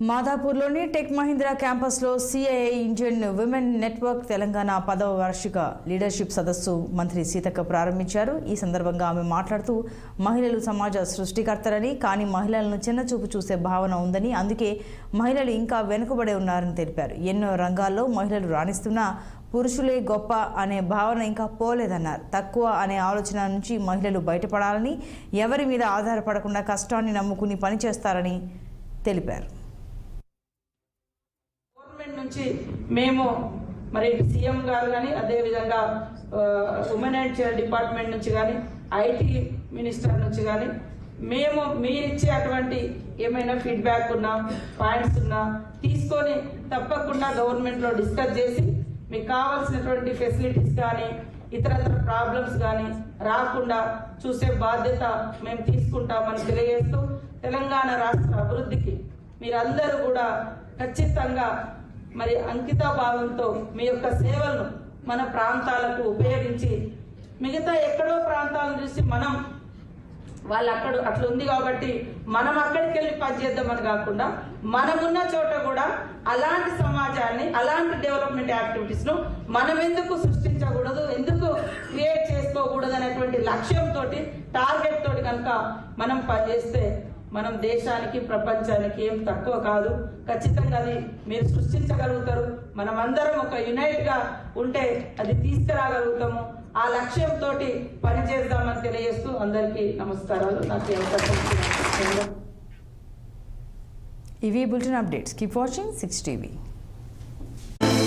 మాదాపూర్లోని tech Mahindra క్యాంపస్లో CII Indian women network Telangana 10వ వార్షిక లీడర్షిప్ సదస్సు మంత్రి సీతక్క ప్రారంభించారు. ఈ సందర్భంగా ఆమె మాట్లాడుతూ మహిళలు సమాజ సృష్టికర్తలని, కానీ మహిళలను చిన్నచూపు చూసే భావన ఉందని, అందుకే మహిళలు ఇంకా వెనుకబడే ఉన్నారని తెలిపారు. ఎన్నో రంగాల్లో మహిళలు రాణిస్తున్నా పురుషులే గొప్ప అనే భావన ఇంకా పోలేదన్నారు. తక్కువ అనే ఆలోచన నుంచి మహిళలు బయటపడాలని, ఎవరి మీద ఆధారపడకుండా కష్టాన్ని నమ్ముకుని పనిచేస్తారని తెలిపారు. నుంచి మేము మరి సీఎం గారు కానీ, అదేవిధంగా ఉమెన్ అండ్ చైల్డ్ డిపార్ట్మెంట్ నుంచి కానీ, ఐటీ మినిస్టర్ నుంచి కానీ మేము మీరిచ్చే అటువంటి ఏమైనా ఫీడ్బ్యాక్ ఉన్నా, పాయింట్స్ ఉన్నా తీసుకొని తప్పకుండా గవర్నమెంట్లో డిస్కస్ చేసి మీకు కావాల్సినటువంటి ఫెసిలిటీస్ కానీ, ఇతరత్ర ప్రాబ్లమ్స్ కానీ రాకుండా చూసే బాధ్యత మేము తీసుకుంటామని తెలియజేస్తూ, తెలంగాణ రాష్ట్ర అభివృద్ధికి మీరందరూ కూడా ఖచ్చితంగా మరి అంకితాభావంతో మీ యొక్క సేవలను మన ప్రాంతాలకు ఉపయోగించి, మిగతా ఎక్కడో ప్రాంతాలను చూసి మనం వాళ్ళు అట్లా ఉంది కాబట్టి మనం అక్కడికి వెళ్ళి పనిచేద్దామని కాకుండా, మనమున్న చోట కూడా అలాంటి సమాజాన్ని, అలాంటి డెవలప్మెంట్ యాక్టివిటీస్ను మనం ఎందుకు సృష్టించకూడదు, ఎందుకు క్రియేట్ చేసుకోకూడదు అనేటువంటి లక్ష్యంతో, టార్గెట్ తోటి కనుక మనం పనిచేస్తే మనం దేశానికి, ప్రపంచానికి ఏం తక్కువ కాదు. ఖచ్చితంగా అది మీరు సృష్టించగలుగుతారు. మనం అందరం ఒక యునైట్గా ఉంటే అది తీసుకురాగలుగుతాము. ఆ లక్ష్యంతో పనిచేద్దామని తెలియజేస్తూ అందరికీ నమస్కారాలు. నాకు ఇవి bulletin updates. Keep watching 6 TV.